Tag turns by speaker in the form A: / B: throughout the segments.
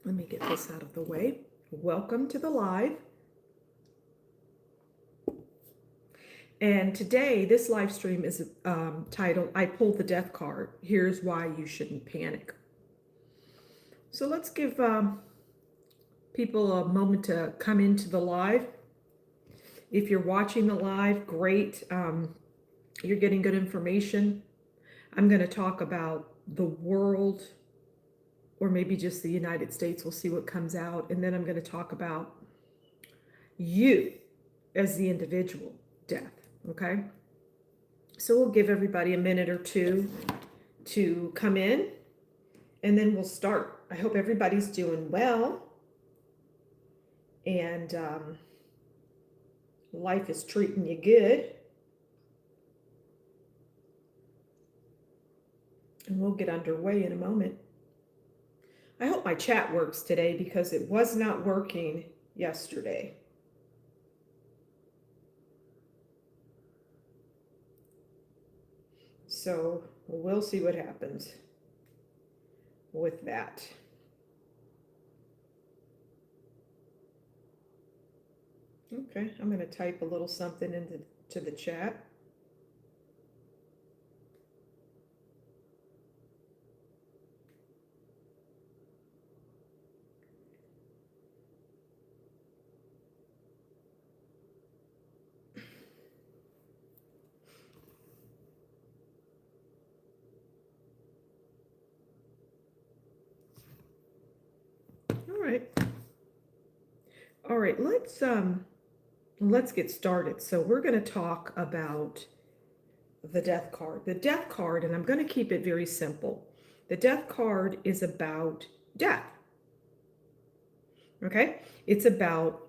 A: Let me get this out of the way. Welcome to the live. And today, this live stream is titled, I Pulled the Death Card. Here's Why You Shouldn't Panic. So let's give people a moment to come into the live. If you're watching the live, great. You're getting good information. I'm going to talk about the world, or maybe just the United States. We'll see what comes out. And then I'm going to talk about you as the individual, death. Okay? So we'll give everybody a minute or two to come in, and then we'll start. I hope everybody's doing well, and life is treating you good. And we'll get underway in a moment. I hope my chat works today because it was not working yesterday. So we'll see what happens with that. Okay, I'm going to type a little something into the chat. All right, let's get started. So we're going to talk about the death card. The death card, and I'm going to keep it very simple. The death card is about death. Okay? It's about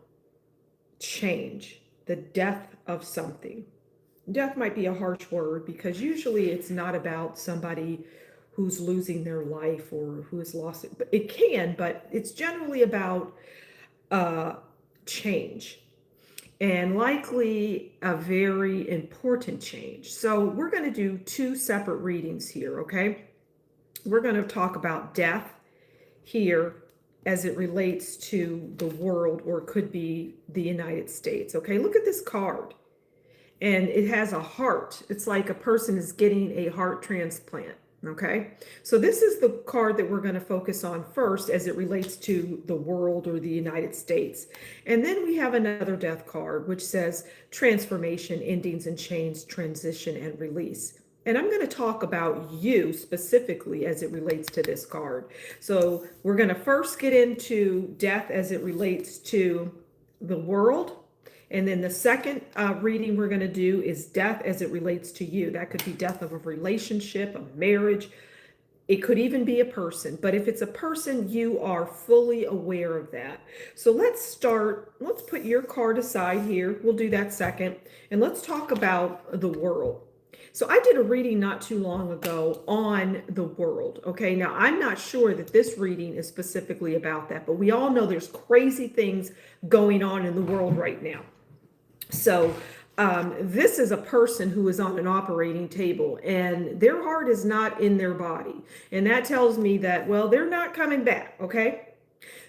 A: change, the death of something. Death might be a harsh word because usually it's not about somebody who's losing their life or who has lost it. But it can, but it's generally about change, and likely a very important change. So we're going to do two separate readings here, okay? We're going to talk about death here as it relates to the world, or it could be the United States, okay? Look at this card, and it has a heart. It's like a person is getting a heart transplant. Okay, so this is the card that we're going to focus on first as it relates to the world or the United States. And then we have another death card, which says transformation, endings and change, transition and release. And I'm going to talk about you specifically as it relates to this card. So we're going to first get into death as it relates to the world. And then the second reading we're going to do is death as it relates to you. That could be death of a relationship, a marriage. It could even be a person. But if it's a person, you are fully aware of that. So let's start. Let's put your card aside here. We'll do that second. And let's talk about the world. So I did a reading not too long ago on the world. Okay, now I'm not sure that this reading is specifically about that, but we all know there's crazy things going on in the world right now. So this is a person who is on an operating table and their heart is not in their body. And that tells me that, well, they're not coming back. Okay.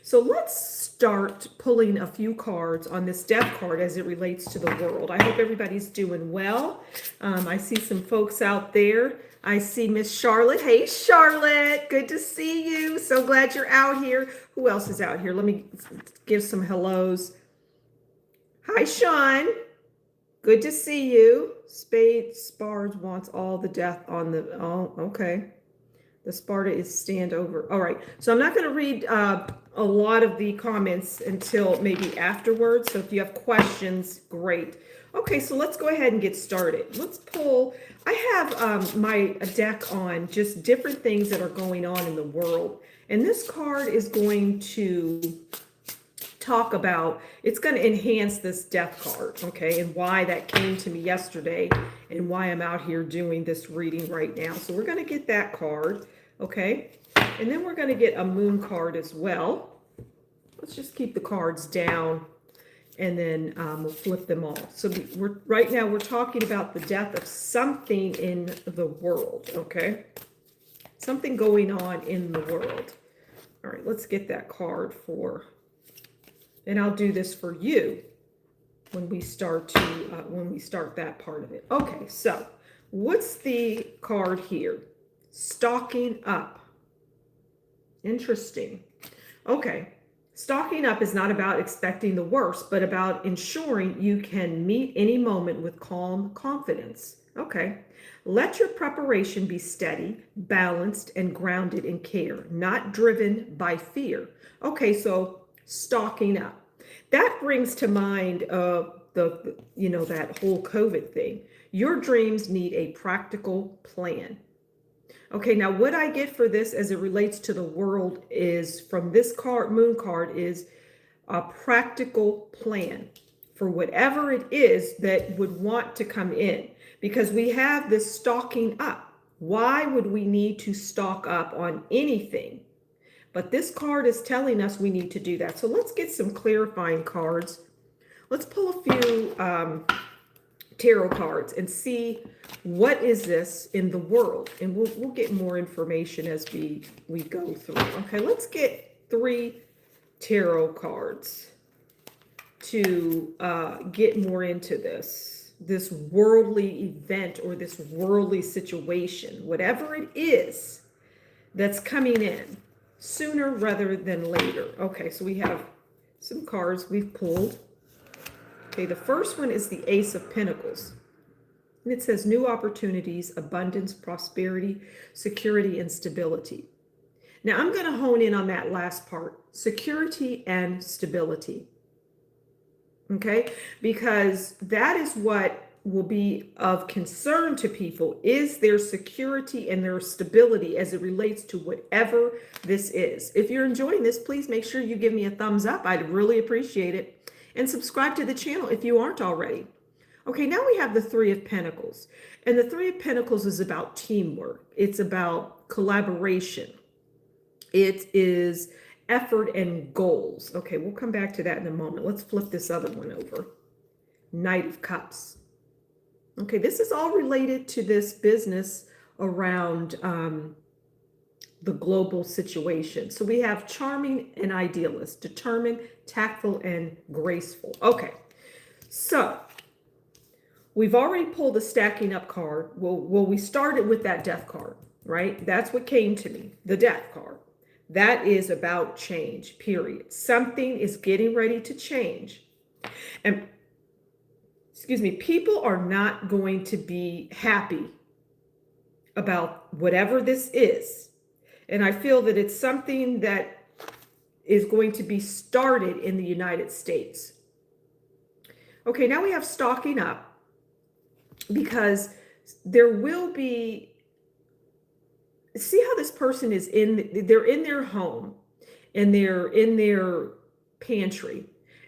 A: So let's start pulling a few cards on this death card as it relates to the world. I hope everybody's doing well. I see some folks out there. I see Miss Charlotte. Hey, Charlotte. Good to see you. So glad you're out here. Who else is out here? Let me give some hellos. Hi, Sean. Good to see you. Spade Spars wants all the death on the... Oh, okay. The Sparta is stand over. All right. So I'm not going to read a lot of the comments until maybe afterwards. So if you have questions, great. Okay, so let's go ahead and get started. Let's pull... I have my deck on just different things that are going on in the world. And this card is going to talk about, it's going to enhance this death card, okay, and why that came to me yesterday and why I'm out here doing this reading right now. So we're going to get that card, okay, and then we're going to get a moon card as well. Let's just keep the cards down and then we'll flip them all. So right now we're talking about the death of something in the world, okay, something going on in the world. All right, let's get that card for, and I'll do this for you when we start that part of it. Okay, so what's the card here? Stocking up. Interesting. Okay. Stocking up is not about expecting the worst, but about ensuring you can meet any moment with calm confidence. Okay. Let your preparation be steady, balanced, and grounded in care, not driven by fear. Okay, so stocking up. That brings to mind that whole COVID thing. Your dreams need a practical plan. Okay, now what I get for this as it relates to the world is from this card, moon card, is a practical plan for whatever it is that would want to come in, because we have this stocking up. Why would we need to stock up on anything? But this card is telling us we need to do that. So let's get some clarifying cards. Let's pull a few tarot cards and see what is this in the world, and we'll get more information as we go through. Okay, let's get 3 tarot cards to get more into this worldly event or this worldly situation, whatever it is that's coming in sooner rather than later. Okay, so we have some cards we've pulled. Okay, the first one is the Ace of Pentacles. And it says new opportunities, abundance, prosperity, security, and stability. Now I'm going to hone in on that last part, security and stability. Okay, because that is what will be of concern to people, is their security and their stability as it relates to whatever this is. If you're enjoying this, please make sure you give me a thumbs up. I'd really appreciate it. And subscribe to the channel if you aren't already. Okay, now we have the 3 of Pentacles. And the 3 of Pentacles is about teamwork. It's about collaboration. It is effort and goals. Okay, we'll come back to that in a moment. Let's flip this other one over. Knight of Cups. Okay, this is all related to this business around the global situation. So we have charming and idealist, determined, tactful, and graceful. Okay, so we've already pulled the stacking up card. Well, we started with that death card, right? That's what came to me, the death card. That is about change, period. Something is getting ready to change. And, excuse me, people are not going to be happy about whatever this is. And I feel that it's something that is going to be started in the United States. Okay, now we have stocking up, because there will be, see how this person is they're in their home and they're in their pantry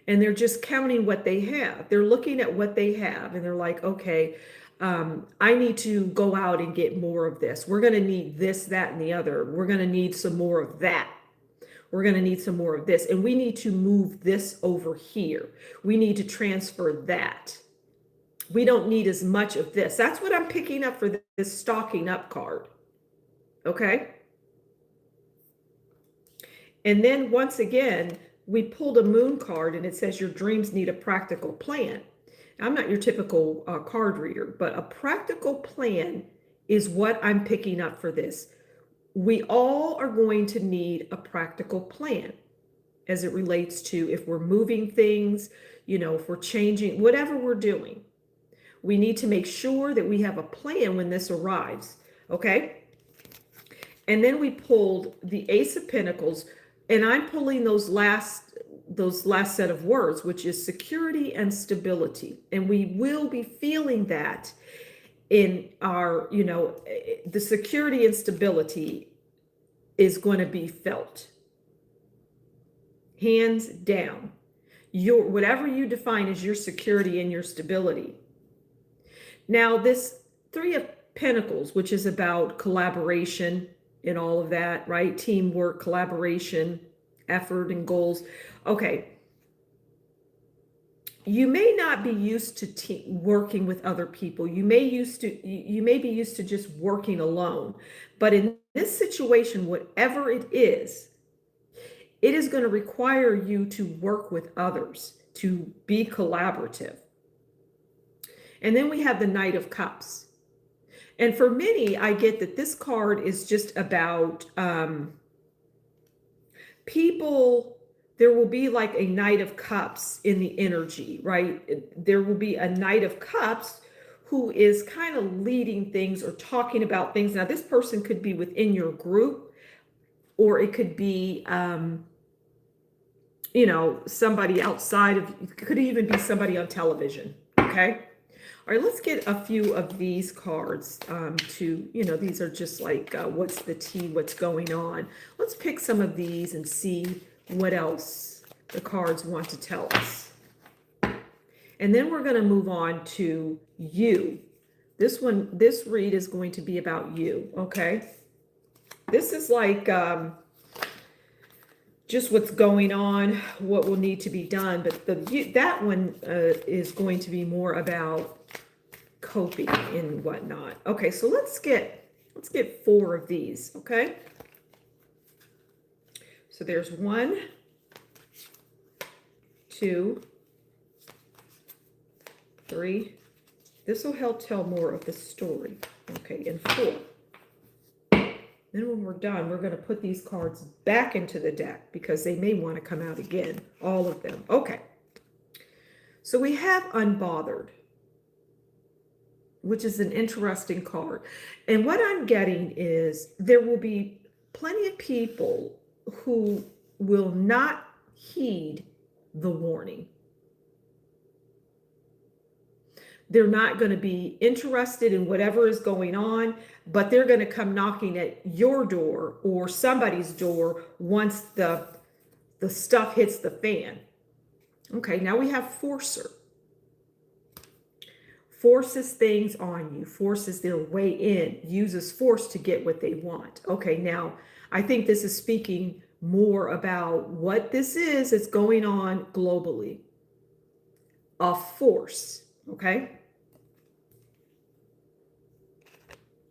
A: and they're just counting what they have. They're looking at what they have and they're like, okay, I need to go out and get more of this. We're going to need this, that, and the other. We're going to need some more of that. We're going to need some more of this. And we need to move this over here. We need to transfer that. We don't need as much of this. That's what I'm picking up for this stocking up card. Okay. And then once again, we pulled a moon card and it says your dreams need a practical plan. I'm not your typical card reader, but a practical plan is what I'm picking up for this. We all are going to need a practical plan as it relates to if we're moving things, if we're changing, whatever we're doing. We need to make sure that we have a plan when this arrives, okay? And then we pulled the Ace of Pentacles, and I'm pulling those last set of words, which is security and stability. And we will be feeling that in our, the security and stability is going to be felt. Hands down. Whatever you define as your security and your stability. Now, this 3 of Pentacles, which is about collaboration and all of that, right? Teamwork, collaboration, effort, and goals. Okay. You may not be used to working with other people. You may be used to just working alone. But in this situation, whatever it is It is going to require you to work with others, to be collaborative. And then we have the Knight of Cups. And for many, I get that this card is just about people. There will be like a Knight of Cups in the energy, right? There will be a Knight of Cups who is kind of leading things or talking about things. Now, this person could be within your group, or it could be, somebody outside of, it could even be somebody on television. Okay. All right, let's get a few of these cards these are just like, what's the tea, what's going on. Let's pick some of these and see what else the cards want to tell us. And then we're going to move on to you. This read is going to be about you, okay? This is like just what's going on, what will need to be done. But that one is going to be more about coping and whatnot. Okay, so let's get 4 of these, okay? So there's 1, 2, 3. This will help tell more of the story. Okay, and 4. Then when we're done, we're going to put these cards back into the deck because they may want to come out again, all of them. Okay. So we have Unbothered, which is an interesting card. And what I'm getting is there will be plenty of people who will not heed the warning. They're not going to be interested in whatever is going on, but they're going to come knocking at your door or somebody's door once the stuff hits the fan. Okay, now we have Forcer. Forces things on you, forces their way in, uses force to get what they want. Okay, now I think this is speaking more about what this is that's going on globally. A force. Okay.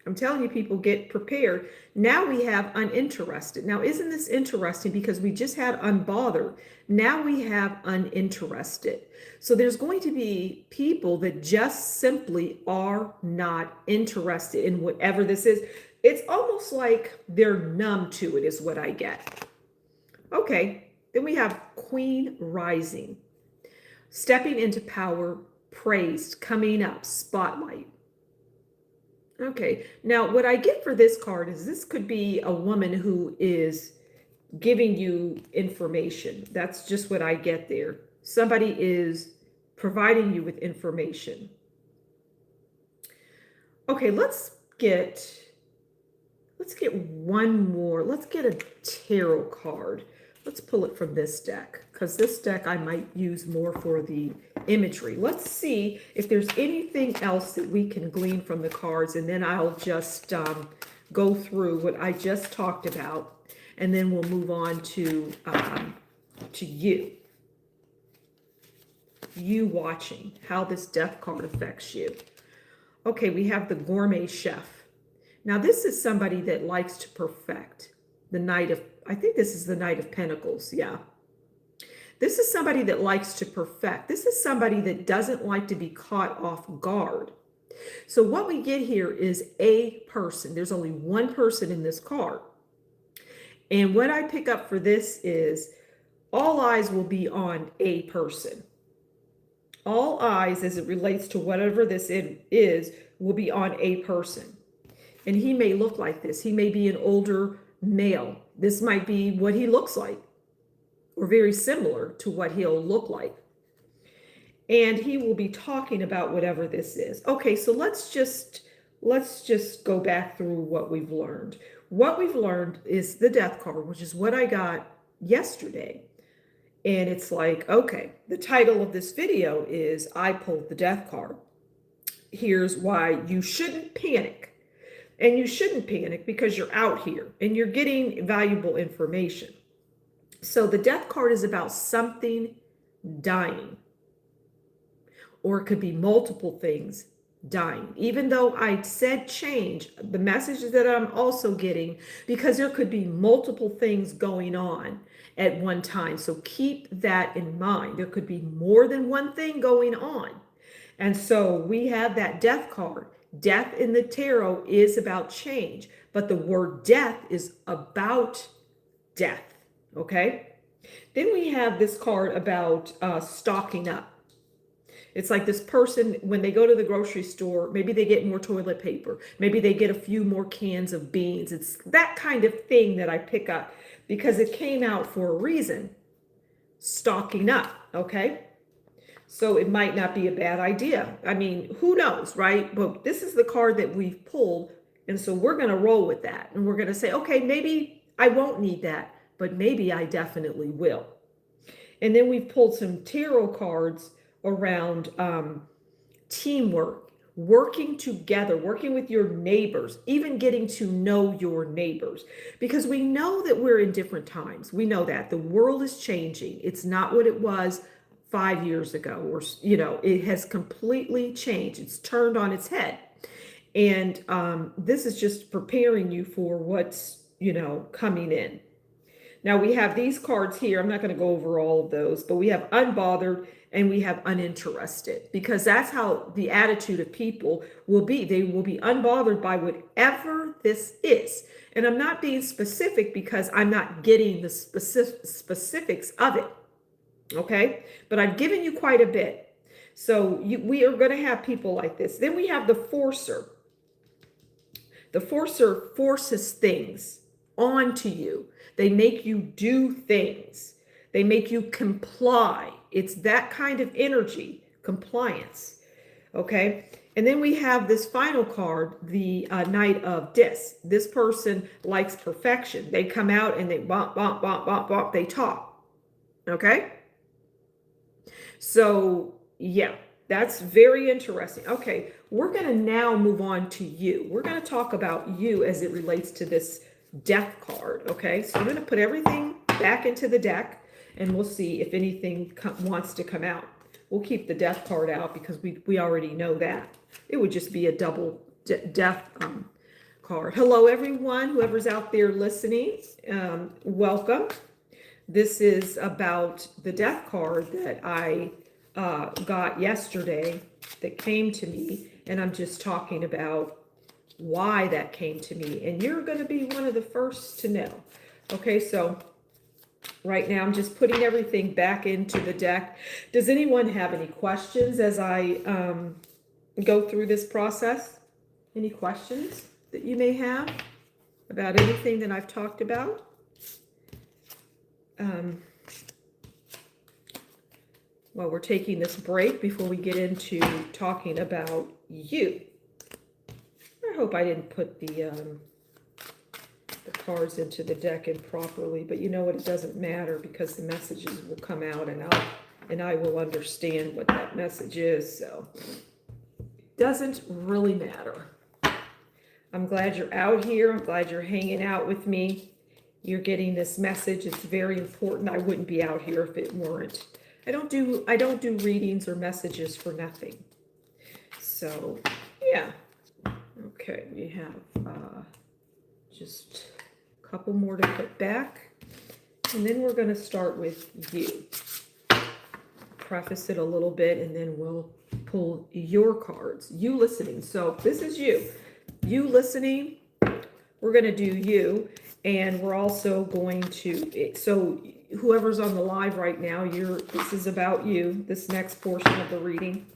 A: I'm telling you, people, get prepared. Now we have Uninterested. Now, isn't this interesting? Because we just had Unbothered. Now we have Uninterested. So there's going to be people that just simply are not interested in whatever this is. It's almost like they're numb to it, is what I get. Okay. Then we have Queen Rising. Stepping into power, praised, coming up, spotlight. Okay, now what I get for this card is this could be a woman who is giving you information. That's just what I get there. Somebody is providing you with information. Okay, let's get one more. Let's get a tarot card. Let's pull it from this deck, because this deck I might use more for the imagery. Let's see if there's anything else that we can glean from the cards, and then I'll just go through what I just talked about, and then we'll move on to you watching, how this death card affects you. Okay, we have the Gourmet Chef. Now this is somebody that likes to perfect. The Knight of, I think this is the Knight of Pentacles, yeah. This is somebody that likes to perfect. This is somebody that doesn't like to be caught off guard. So what we get here is a person. There's only one person in this card. And what I pick up for this is all eyes will be on a person. All eyes, as it relates to whatever this is, will be on a person. And he may look like this. He may be an older male. This might be what he looks like, or very similar to what he'll look like. And he will be talking about whatever this is. Okay, so let's just go back through what we've learned. What we've learned is the death card, which is what I got yesterday. And it's like, okay, the title of this video is I pulled the death card. Here's why you shouldn't panic. And you shouldn't panic because you're out here and you're getting valuable information. So the death card is about something dying, or it could be multiple things dying. Even though I said change, the messages that I'm also getting, because there could be multiple things going on at one time. So keep that in mind. There could be more than one thing going on. And so we have that death card. Death in the tarot is about change, but the word death is about death. Okay. Then we have this card about stocking up. It's like this person, when they go to the grocery store, maybe they get more toilet paper. Maybe they get a few more cans of beans. It's that kind of thing that I pick up because it came out for a reason. Stocking up, okay? So it might not be a bad idea. I mean, who knows, right? But this is the card that we've pulled. And so we're going to roll with that. And we're going to say, okay, maybe I won't need that, but maybe I definitely will. And then we've pulled some tarot cards around teamwork, working together, working with your neighbors, even getting to know your neighbors, because we know that we're in different times. We know that the world is changing. It's not what it was 5 years ago, or, it has completely changed. It's turned on its head. And this is just preparing you for what's, coming in. Now we have these cards here. I'm not going to go over all of those, but we have unbothered and we have uninterested, because that's how the attitude of people will be. They will be unbothered by whatever this is. And I'm not being specific because I'm not getting the specifics of it. Okay. But I've given you quite a bit. So we are going to have people like this. Then we have the forcer. The forcer forces things onto you. They make you do things. They make you comply. It's that kind of energy, compliance. Okay. And then we have this final card, the Knight of Discs. This person likes perfection. They come out and they bump, bump, bump, bump, bump. They talk. Okay. So, yeah, that's very interesting. Okay. We're going to now move on to you. We're going to talk about you as it relates to this death card. Okay, so I'm going to put everything back into the deck and we'll see if anything wants to come out. We'll keep the death card out because we already know that. It would just be a double death card. Hello, everyone, whoever's out there listening, welcome. This is about the death card that I got yesterday that came to me, and I'm just talking about why that came to me, and you're going to be one of the first to know. Okay, so right now I'm just putting everything back into the deck. Does anyone have any questions as I go through this process? Any questions that you may have about anything that I've talked about? Well, we're taking this break before we get into talking about you. I hope I didn't put the cards into the deck improperly, but you know what? It doesn't matter because the messages will come out and I will understand what that message is. So it doesn't really matter. I'm glad you're out here. I'm glad you're hanging out with me. You're getting this message. It's very important. I wouldn't be out here if it weren't. I don't do readings or messages for nothing. So yeah. Okay, we have just a couple more to put back. And then we're going to start with you. Preface it a little bit and then we'll pull your cards. You listening. So this is you. You listening. We're going to do you. And we're also going to, so whoever's on the live right now, this is about you, this next portion of the reading.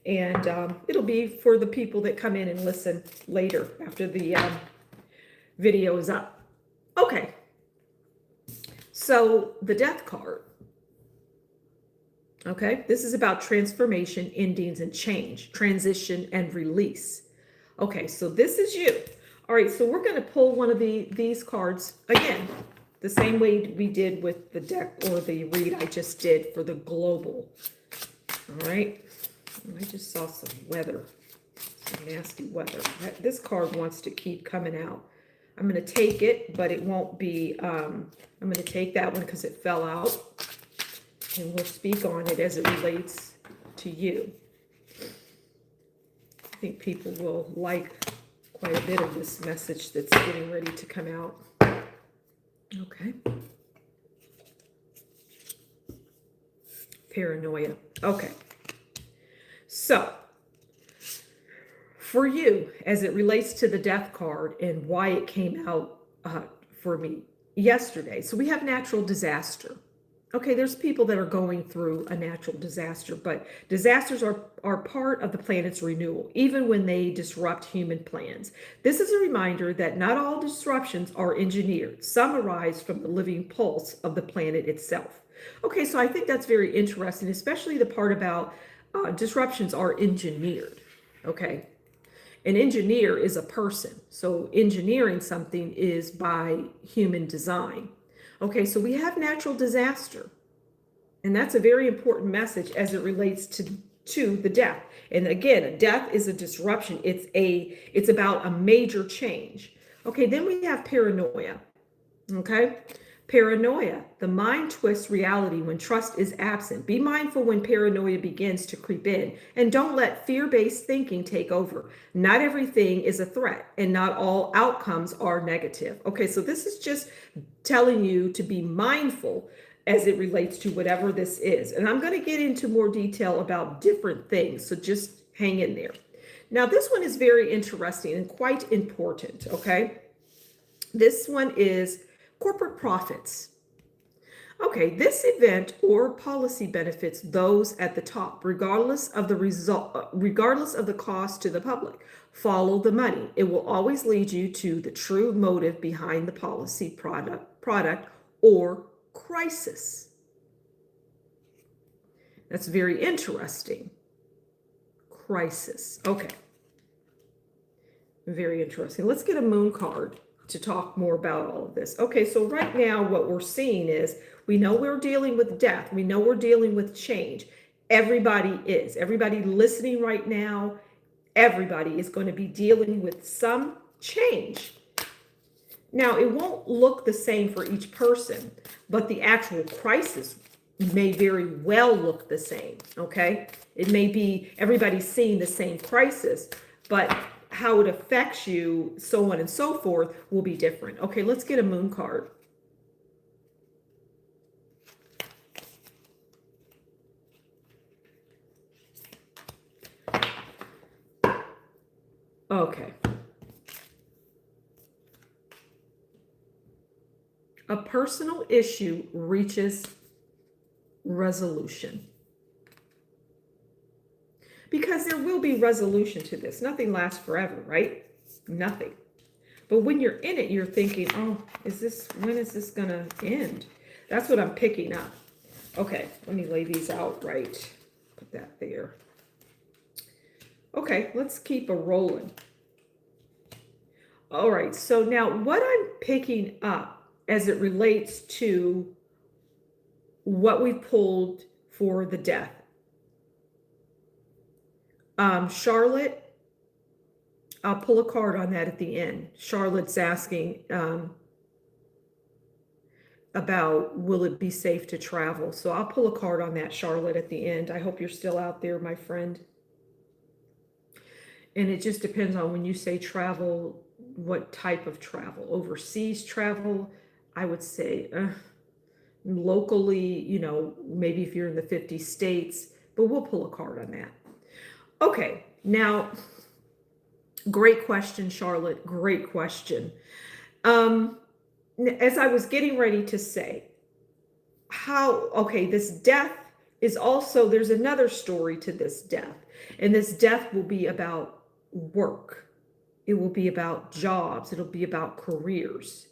A: And it'll be for the people that come in and listen later after the video is up. Okay. So the death card. Okay. This is about transformation, endings, and change, transition, and release. Okay. So this is you. All right. So we're going to pull one of these cards again, the same way we did with the deck or the read I just did for the global. All right. I just saw some weather, some nasty weather. This card wants to keep coming out. I'm going to take it, but it won't be, I'm going to take that one because it fell out. And we'll speak on it as it relates to you. I think people will like quite a bit of this message that's getting ready to come out. Okay. Paranoia. Okay. So, for you, as it relates to the death card and why it came out for me yesterday. So, we have natural disaster. Okay, there's people that are going through a natural disaster, but disasters are part of the planet's renewal, even when they disrupt human plans. This is a reminder that not all disruptions are engineered. Some arise from the living pulse of the planet itself. Okay, so I think that's very interesting, especially the part about disruptions are engineered. Okay, an engineer is a person, so engineering something is by human design. Okay, so we have natural disaster, and that's a very important message as it relates to the death. And again, a death is a disruption. It's about a major change. Okay, then we have paranoia. Okay, paranoia. The mind twists reality when trust is absent. Be mindful when paranoia begins to creep in, and don't let fear-based thinking take over. Not everything is a threat, and not all outcomes are negative. Okay, so this is just telling you to be mindful as it relates to whatever this is. And I'm going to get into more detail about different things, so just hang in there. Now, this one is very interesting and quite important, okay? This one is corporate profits. Okay, this event or policy benefits those at the top, regardless of the result, regardless of the cost to the public. Follow the money. It will always lead you to the true motive behind the policy, product, or crisis. That's very interesting. Crisis. Okay. Very interesting. Let's get a moon card to talk more about all of this. Okay, so right now what we're seeing is we know we're dealing with death. We know we're dealing with change. Everybody is. Everybody listening right now, everybody is going to be dealing with some change. Now, it won't look the same for each person, but the actual crisis may very well look the same, okay? It may be everybody's seeing the same crisis, but how it affects you, so on and so forth, will be different. Okay, let's get a moon card. Okay. A personal issue reaches resolution. Because there will be resolution to this. Nothing lasts forever, right? Nothing. But when you're in it, you're thinking, oh, when is this going to end? That's what I'm picking up. Okay, let me lay these out right. Put that there. Okay, let's keep a rolling. All right, so now what I'm picking up as it relates to what we pulled for the death. Charlotte, I'll pull a card on that at the end. Charlotte's asking about will it be safe to travel. So I'll pull a card on that, Charlotte, at the end. I hope you're still out there, my friend. And it just depends on when you say travel, what type of travel. Overseas travel, I would say locally, maybe if you're in the 50 states, but we'll pull a card on that. Okay, now, great question, Charlotte. Great question. As I was getting ready to say, this death is also, there's another story to this death. And this death will be about work. It will be about jobs. It'll be about careers.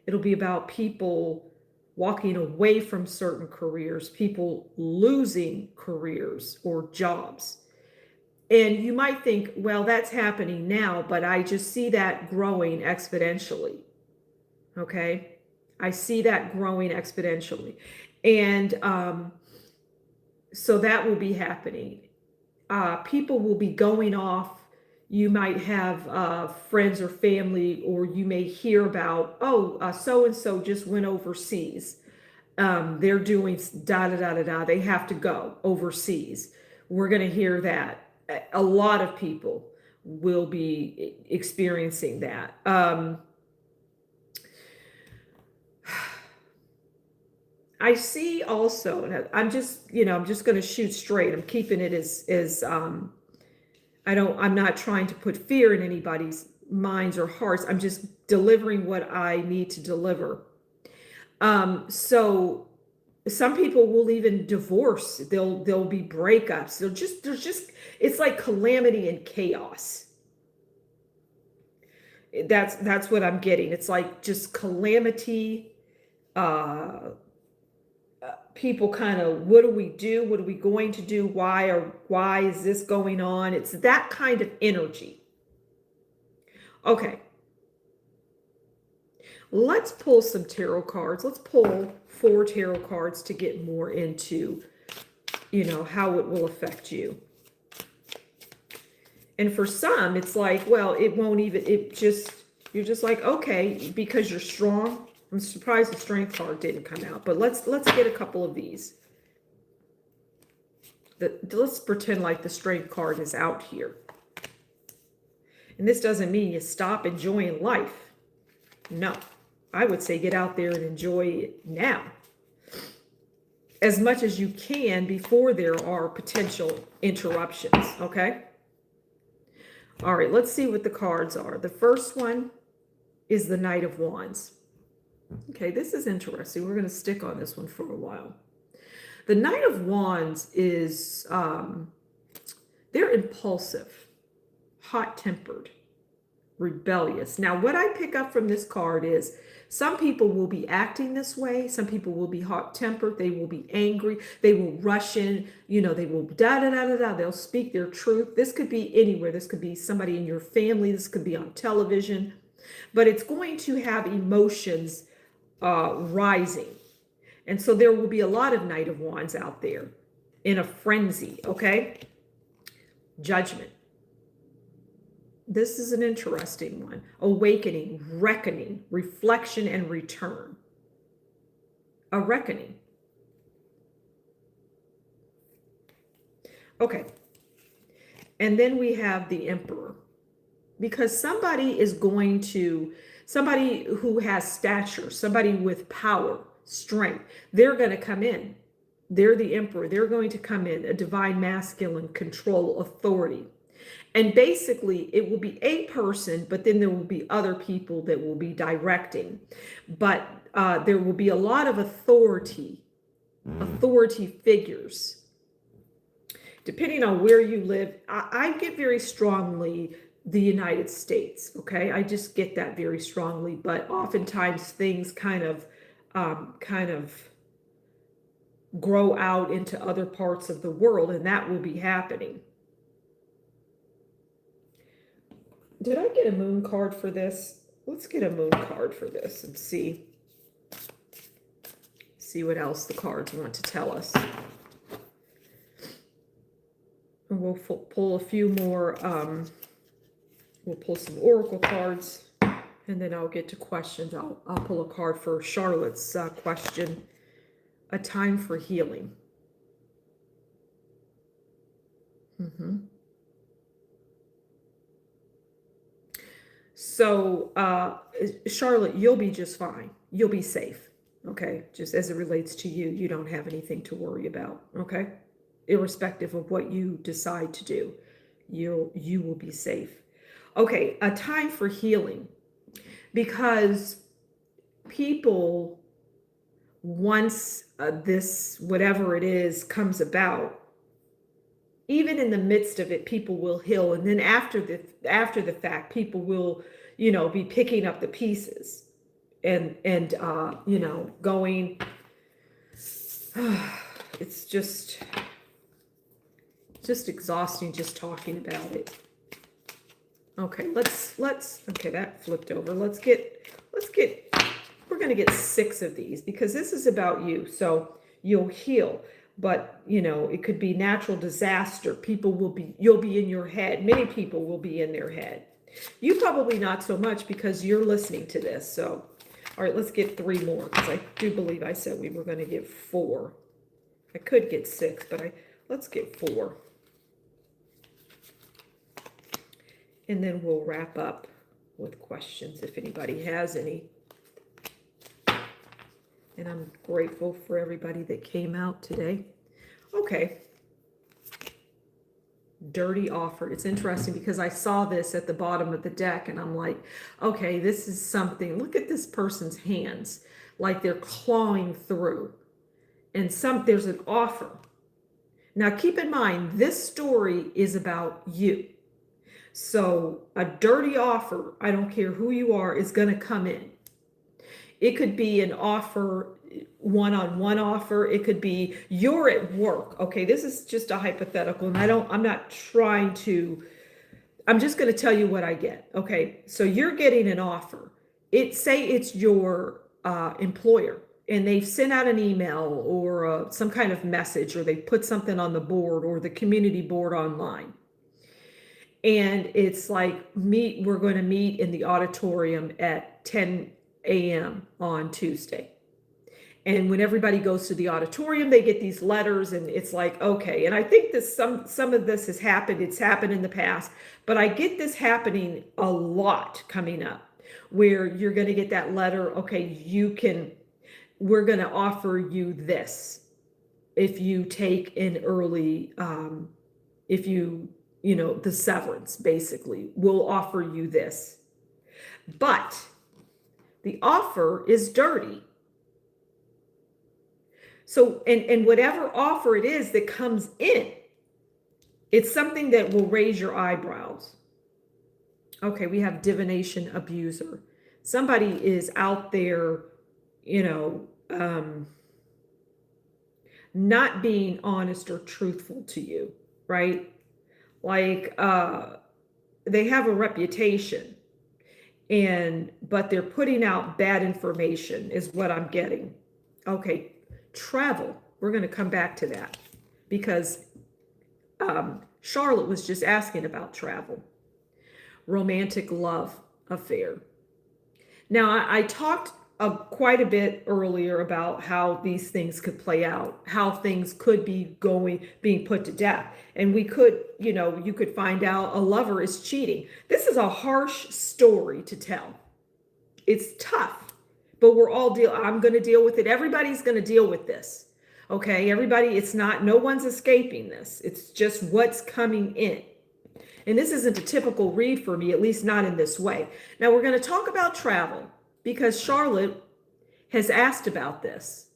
A: It'll be about people walking away from certain careers, people losing careers or jobs. And you might think, well, that's happening now, but I just see that growing exponentially. Okay? I see that growing exponentially. And so that will be happening. People will be going off. You might have friends or family, or you may hear about, so-and-so just went overseas. They're doing da da da da da. They have to go overseas. We're going to hear that. A lot of people. will be experiencing that. I see also, and I'm just, I'm just going to shoot straight. I'm keeping it as I'm not trying to put fear in anybody's minds or hearts. I'm just delivering what I need to deliver. So some people will even divorce. There'll be breakups. There's just it's like calamity and chaos. That's what I'm getting. It's like just calamity. People kind of, what do we do? What are we going to do? Why is this going on? It's that kind of energy. Okay. Let's pull some tarot cards. Let's pull 4 tarot cards to get more into, how it will affect you. And for some, it's like, well, you're just like, okay, because you're strong. I'm surprised the strength card didn't come out, but let's get a couple of these. Let's pretend like the strength card is out here. And this doesn't mean you stop enjoying life. No, I would say get out there and enjoy it now, as much as you can before there are potential interruptions, okay? All right, let's see what the cards are. The first one is the Knight of Wands. Okay, this is interesting. We're going to stick on this one for a while. The Knight of Wands is, they're impulsive, hot-tempered, rebellious. Now, what I pick up from this card is some people will be acting this way. Some people will be hot-tempered. They will be angry. They will rush in. They will da-da-da-da-da. They'll speak their truth. This could be anywhere. This could be somebody in your family. This could be on television. But it's going to have emotions rising. And so there will be a lot of Knight of Wands out there in a frenzy, okay? Judgment. This is an interesting one. Awakening, reckoning, reflection, and return. A reckoning. Okay. And then we have the Emperor. Because somebody who has stature, somebody with power, strength, they're going to come in. They're the Emperor. They're going to come in, a divine masculine control, authority. And basically, it will be a person, but then there will be other people that will be directing. But there will be a lot of authority figures. Depending on where you live, I get very strongly the United States, okay? I just get that very strongly, but oftentimes things kind of grow out into other parts of the world, and that will be happening. Did I get a moon card for this? Let's get a moon card for this and see what else the cards want to tell us. And we'll pull a few more, we'll pull some oracle cards, and then I'll get to questions. I'll pull a card for Charlotte's question, a time for healing. So, Charlotte, you'll be just fine. You'll be safe, okay? Just as it relates to you, you don't have anything to worry about, okay? Irrespective of what you decide to do, you will be safe. Okay, a time for healing, because people, once this, whatever it is, comes about, even in the midst of it, people will heal. And then after the fact, people will, be picking up the pieces and going, it's just exhausting just talking about it. Okay, let's okay, that flipped over. Let's get we're going to get 6 of these, because this is about you. So you'll heal, but it could be natural disaster. You'll be in your head. Many people will be in their head. You probably not so much, because you're listening to this. So, all right, let's get 3 more, because I do believe I said we were going to get 4. I could get 6, but let's get 4. And then we'll wrap up with questions if anybody has any. And I'm grateful for everybody that came out today. Okay. Dirty offer. It's interesting because I saw this at the bottom of the deck and I'm like, okay, this is something. Look at this person's hands, like they're clawing through. And there's an offer. Now keep in mind, this story is about you. So a dirty offer, I don't care who you are, is going to come in. It could be an offer, one-on-one offer. It could be you're at work. Okay, this is just a hypothetical, and I'm not trying to, I'm just going to tell you what I get. Okay, so you're getting an offer. Say it's your employer, and they've sent out an email or some kind of message, or they put something on the board or the community board online. And it's like, we're going to meet in the auditorium at 10 a.m. on Tuesday. And when everybody goes to the auditorium, they get these letters and it's like, okay. And I think this, some of this has happened. It's happened in the past, but I get this happening a lot coming up where you're going to get that letter. Okay, we're going to offer you this. If you take an early, the severance, basically, we'll offer you this. But the offer is dirty. So, and whatever offer it is that comes in, it's something that will raise your eyebrows. Okay, we have divination abuser. Somebody is out there, not being honest or truthful to you, right? Like they have a reputation, but they're putting out bad information is what I'm getting. Okay, travel. We're going to come back to that because Charlotte was just asking about travel. Romantic love affair. Now, I talked quite a bit earlier about how these things could play out, how things could be being put to death. And we could, you could find out a lover is cheating. This is a harsh story to tell. It's tough, but I'm going to deal with it. Everybody's going to deal with this. Okay. Everybody, no one's escaping this. It's just what's coming in. And this isn't a typical read for me, at least not in this way. Now we're going to talk about travel because Charlotte has asked about this.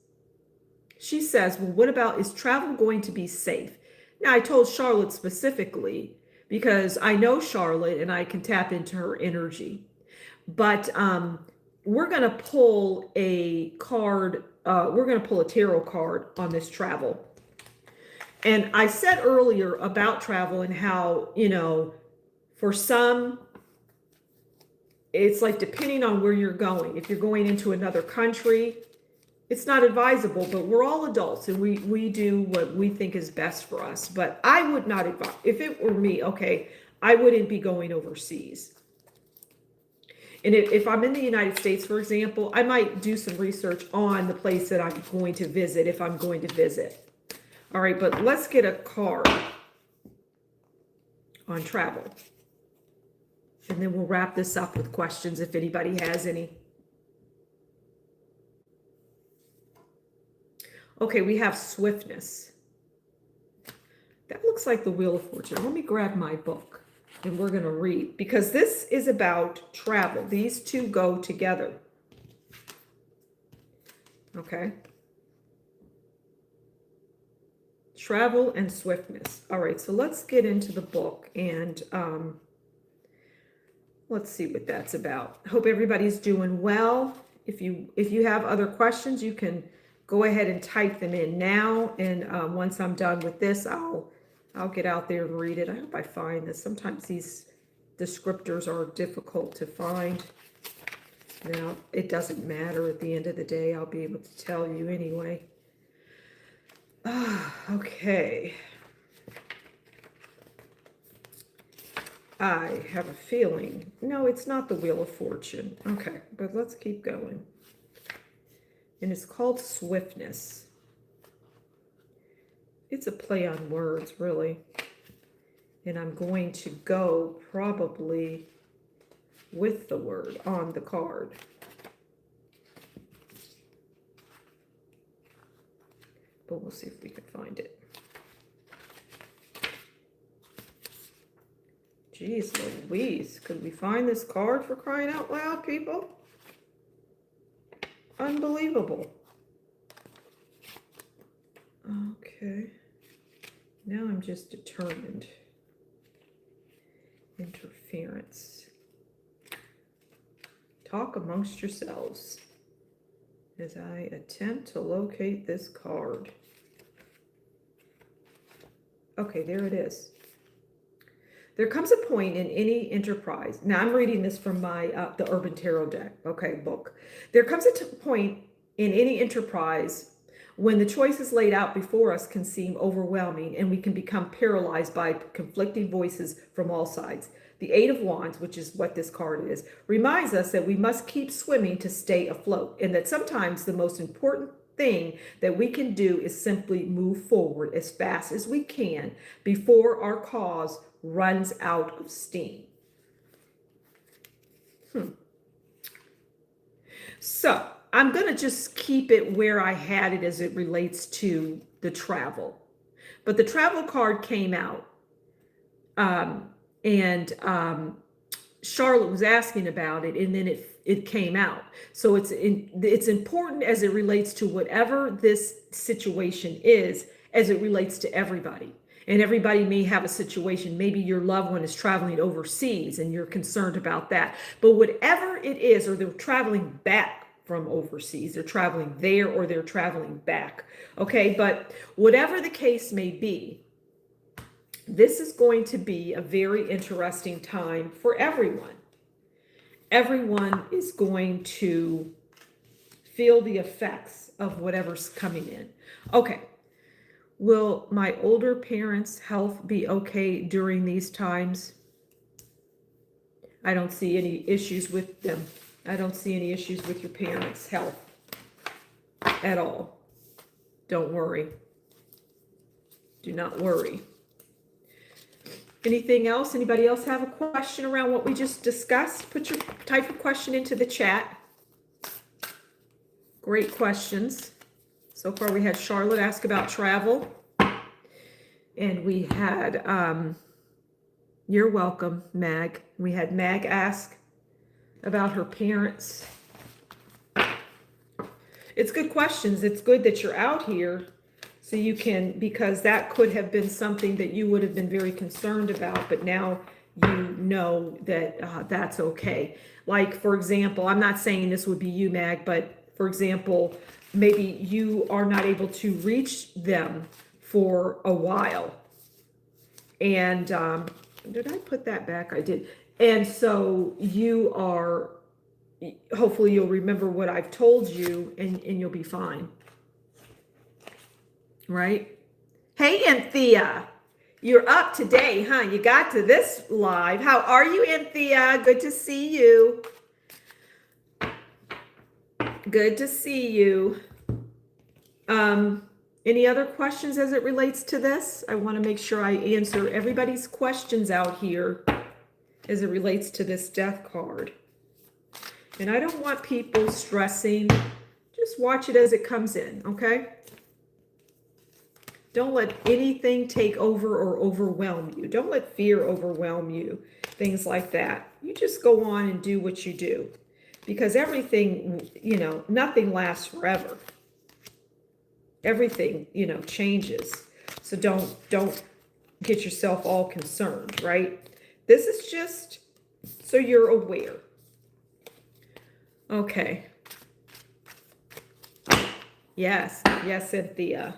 A: She says, well, what about, is travel going to be safe? Now I told Charlotte specifically because I know Charlotte and I can tap into her energy. But we're going to pull a card. We're going to pull a tarot card on this travel. And I said earlier about travel and how, for some, it's like depending on where you're going. If you're going into another country, it's not advisable, but we're all adults and we do what we think is best for us. But I would not advise, if it were me, okay, I wouldn't be going overseas. And if I'm in the United States, for example, I might do some research on the place that I'm going to visit if I'm going to visit. All right, but let's get a card on travel. And then we'll wrap this up with questions if anybody has any. Okay, we have swiftness. That looks like the Wheel of Fortune. Let me grab my book and we're going to read because this is about travel. These two go together. Okay. Travel and swiftness. All right, so let's get into the book and let's see what that's about. Hope everybody's doing well. If you have other questions, you can go ahead and type them in now. And once I'm done with this, I'll get out there and read it. I hope I find this. Sometimes these descriptors are difficult to find. Now, it doesn't matter at the end of the day. I'll be able to tell you anyway. Okay. I have a feeling. No, it's not the Wheel of Fortune. Okay, but let's keep going. And it's called swiftness. It's a play on words, really. And I'm going to go probably with the word on the card. But we'll see if we can find it. Jeez Louise, could we find this card, for crying out loud, people? Unbelievable. Okay. Now I'm just determined. Interference. Talk amongst yourselves as I attempt to locate this card. Okay, there it is. There comes a point in any enterprise. Now I'm reading this from my the Urban Tarot deck, okay, book. There comes a point in any enterprise when the choices laid out before us can seem overwhelming and we can become paralyzed by conflicting voices from all sides. The Eight of Wands, which is what this card is, reminds us that we must keep swimming to stay afloat, and that sometimes the most important thing that we can do is simply move forward as fast as we can before our cause runs out of steam. So I'm going to just keep it where I had it as it relates to the travel. But the travel card came out. Charlotte was asking about it, and then it came out. So it's important as it relates to whatever this situation is, as it relates to everybody. And everybody may have a situation. Maybe your loved one is traveling overseas and you're concerned about that. But whatever it is, or they're traveling back from overseas, they're traveling there or they're traveling back. Okay, but whatever the case may be, this is going to be a very interesting time for everyone. Everyone is going to feel the effects of whatever's coming in. Okay. Will my older parents' health be okay during these times? I don't see any issues with them. I don't see any issues with your parents' health at all. Don't worry. Do not worry. Anything else? Anybody else have a question around what we just discussed? Type your question into the chat. Great questions. So far we had Charlotte ask about travel. And we had, you're welcome, Mag. We had Mag ask about her parents. It's good questions. It's good that you're out here so you can, because that could have been something that you would have been very concerned about, but now you know that that's okay. Like, for example, I'm not saying this would be you, Mag, but for example, maybe you are not able to reach them for a while. And did I put that back? I did. And so you are, hopefully you'll remember what I've told you, and you'll be fine. Right? Hey, Anthea, you're up today, huh? You got to this live. How are you, Anthea? Good to see you. Good to see you. Any other questions as it relates to this? I want to make sure I answer everybody's questions out here as it relates to this death card. And I don't want people stressing. Just watch it as it comes in, okay? Don't let anything take over or overwhelm you. Don't let fear overwhelm you, things like that. You just go on and do what you do. Because everything, nothing lasts forever. Everything, changes. So don't get yourself all concerned, right? This is just so you're aware. Okay. Yes, Cynthia.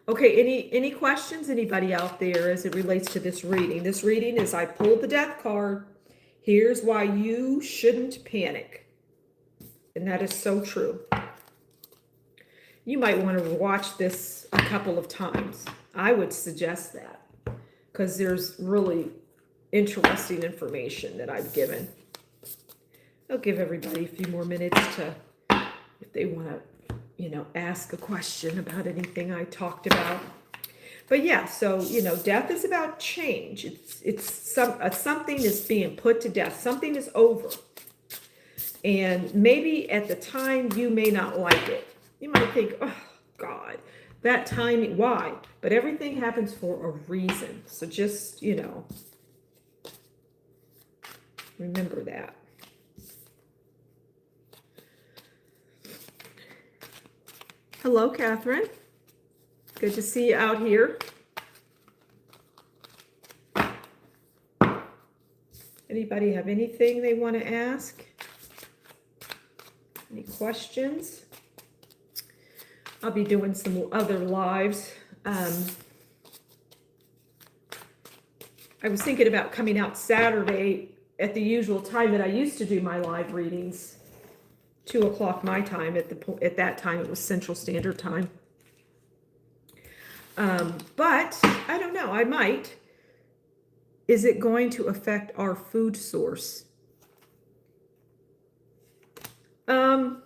A: Okay, any questions, anybody out there as it relates to this reading? This reading is, I pulled the death card. Here's why you shouldn't panic. And that is so true. You might want to watch this a couple of times. I would suggest that, because there's really interesting information that I've given. I'll give everybody a few more minutes to, if they want to, ask a question about anything I talked about. But yeah, so death is about change. Something is being put to death. Something is over, and maybe at the time you may not like it. You might think, "Oh God, that timing. Why?" But everything happens for a reason. So just remember that. Hello, Catherine. Good to see you out here. Anybody have anything they want to ask? Any questions? I'll be doing some other lives. I was thinking about coming out Saturday at the usual time that I used to do my live readings, 2 o'clock my time. At that time it was Central Standard Time. But I don't know. I might. Is it going to affect our food source? I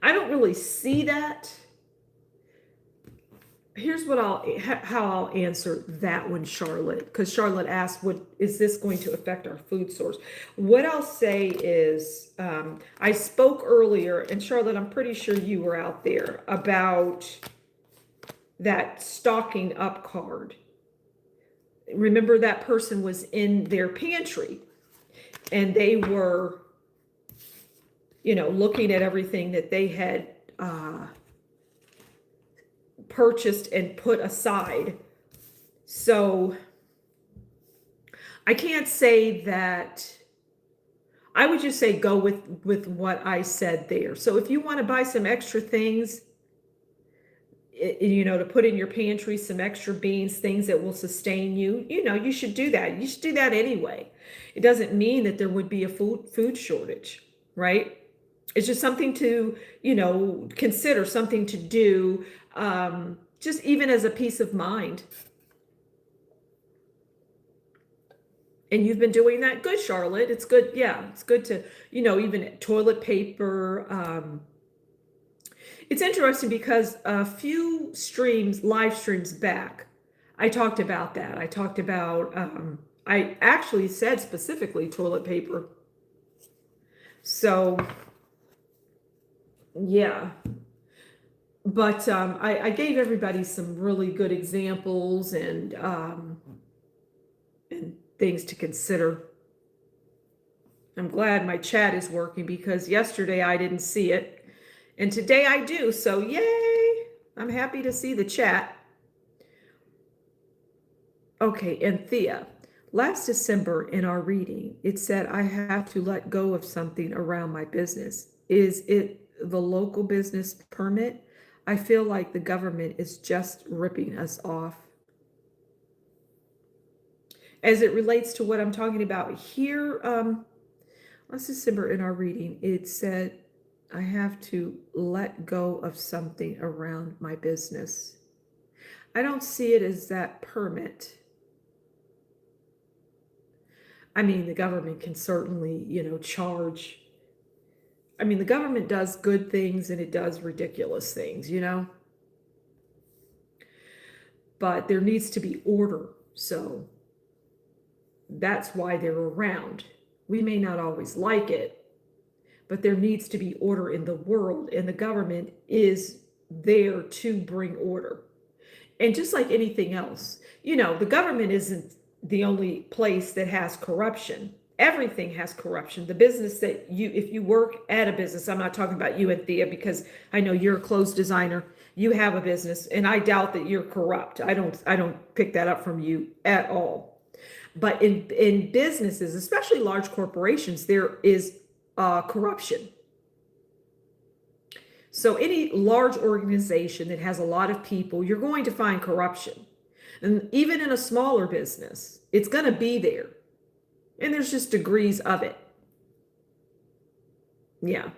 A: don't really see that. Here's how I'll answer that one, Charlotte, because Charlotte asked, "What is this going to affect our food source?" What I'll say is, I spoke earlier, and Charlotte, I'm pretty sure you were out there, about that stocking up card. Remember, that person was in their pantry, and they were, looking at everything that they had purchased and put aside. So I can't say that. I would just say go with what I said there. So if you want to buy some extra things, to put in your pantry, some extra beans, things that will sustain you, you should do that. You should do that anyway. It doesn't mean that there would be a food shortage, right? It's just something to, consider, something to do, just even as a peace of mind. And you've been doing that. Good, Charlotte. It's good. Yeah, it's good to, even toilet paper. It's interesting because a few live streams back, I talked about that. I talked about, I actually said specifically toilet paper. So, yeah. But I gave everybody some really good examples and things to consider. I'm glad my chat is working because yesterday I didn't see it. And today I do. So yay! I'm happy to see the chat. Okay, and Thea, last December in our reading, it said I have to let go of something around my business. Is it the local business permit? I feel like the government is just ripping us off. As it relates to what I'm talking about here, last December in our reading, it said I have to let go of something around my business. I don't see it as that permit. I mean, the government can certainly, charge. I mean, the government does good things and it does ridiculous things, but there needs to be order. So that's why they're around. We may not always like it, but there needs to be order in the world, and the government is there to bring order. And just like anything else, the government isn't the only place that has corruption. Everything has corruption. The business that if you work at a business, I'm not talking about you and Thea because I know you're a clothes designer. You have a business, and I doubt that you're corrupt. I don't pick that up from you at all. But in businesses, especially large corporations, there is corruption. So any large organization that has a lot of people, you're going to find corruption. And even in a smaller business, it's going to be there. And there's just degrees of it. Yeah.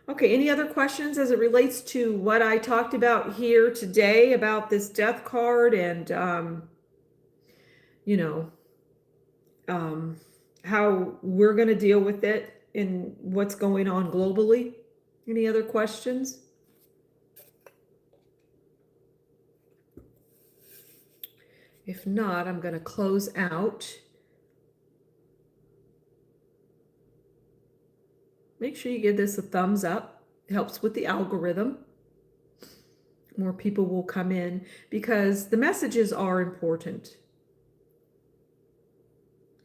A: Okay, any other questions as it relates to what I talked about here today about this death card and, how we're going to deal with it and what's going on globally? Any other questions? If not, I'm going to close out. Make sure you give this a thumbs up. It helps with the algorithm. More people will come in because the messages are important.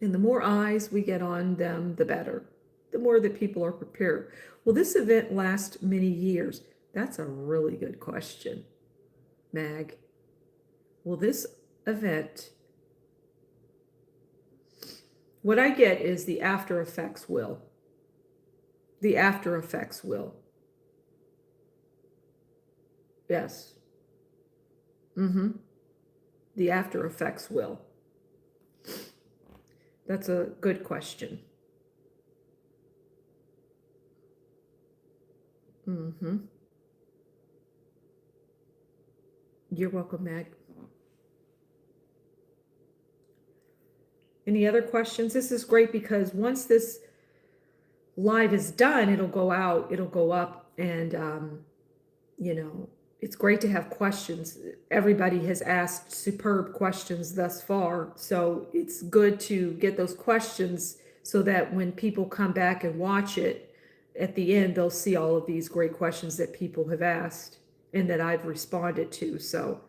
A: And the more eyes we get on them, the better. The more that people are prepared. Will this event last many years? That's a really good question, Mag. Will this event, what I get is the after effects will. The after effects will. Yes. The after effects will. That's a good question. You're welcome, Mag. Any other questions? This is great because once this live is done, it'll go out, it'll go up, and you know, it's great to have questions. Everybody has asked superb questions thus far, so it's good to get those questions so that when people come back and watch it, at the end, they'll see all of these great questions that people have asked and that I've responded to. So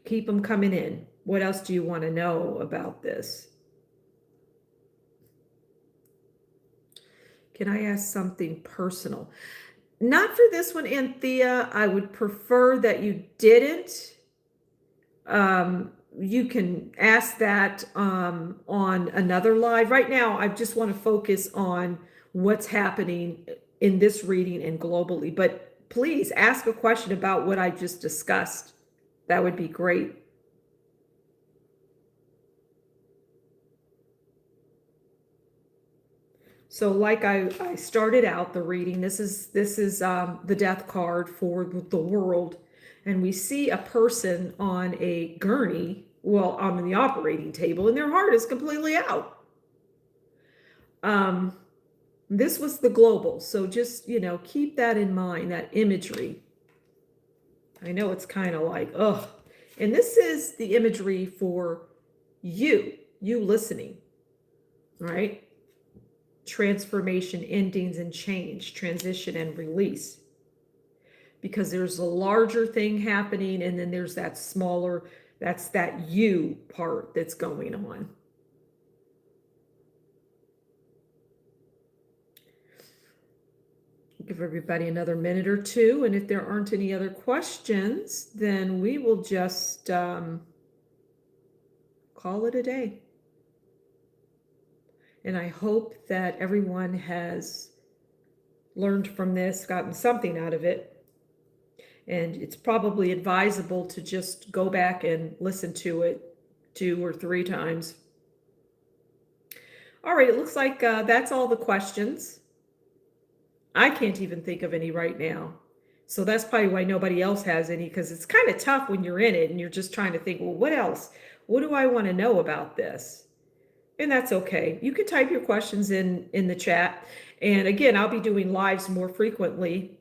A: keep them coming in. What else do you want to know about this? Can I ask something personal? Not for this one, Anthea. I would prefer that you didn't. You can ask that on another live. Right now, I just want to focus on what's happening in this reading and globally. But please ask a question about what I just discussed. That would be great. So like I started out the reading, this is the death card for the world. And we see a person on a gurney, well, on the operating table, and their heart is completely out. This was the global. So just, keep that in mind, that imagery. I know it's kind of like, ugh. And this is the imagery for you listening, right? Transformation, endings, and change, transition and release. Because there's a larger thing happening, and then there's that smaller, that's that you part that's going on. Give everybody another minute or two, and if there aren't any other questions, then we will just call it a day. And I hope that everyone has learned from this, gotten something out of it. And it's probably advisable to just go back and listen to it 2 or 3 times. All right, it looks like that's all the questions. I can't even think of any right now. So that's probably why nobody else has any, because it's kind of tough when you're in it and you're just trying to think, well, what else? What do I want to know about this? And that's okay. You can type your questions in the chat. And again, I'll be doing lives more frequently.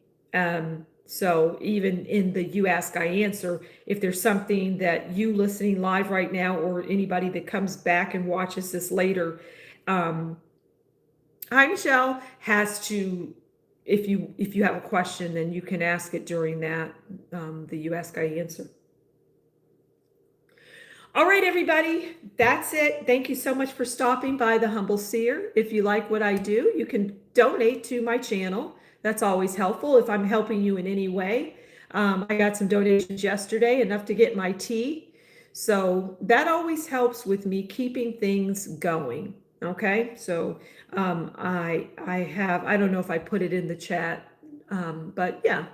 A: So even in the You Ask, I Answer, if there's something that you listening live right now, or anybody that comes back and watches this later, Hi, Michelle, has to, if you have a question, then you can ask it during that, the You Ask, I Answer. All right, everybody, that's it. Thank you so much for stopping by The Humble Seer. If you like what I do, you can donate to my channel. That's always helpful if I'm helping you in any way. I got some donations yesterday, enough to get my tea. So that always helps with me keeping things going. Okay, so I don't know if I put it in the chat, but yeah.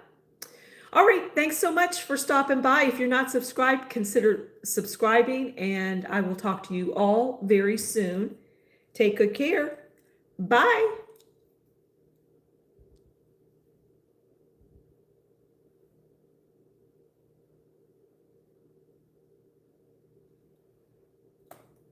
A: All right, thanks so much for stopping by. If you're not subscribed, consider subscribing, and I will talk to you all very soon. Take good care. Bye.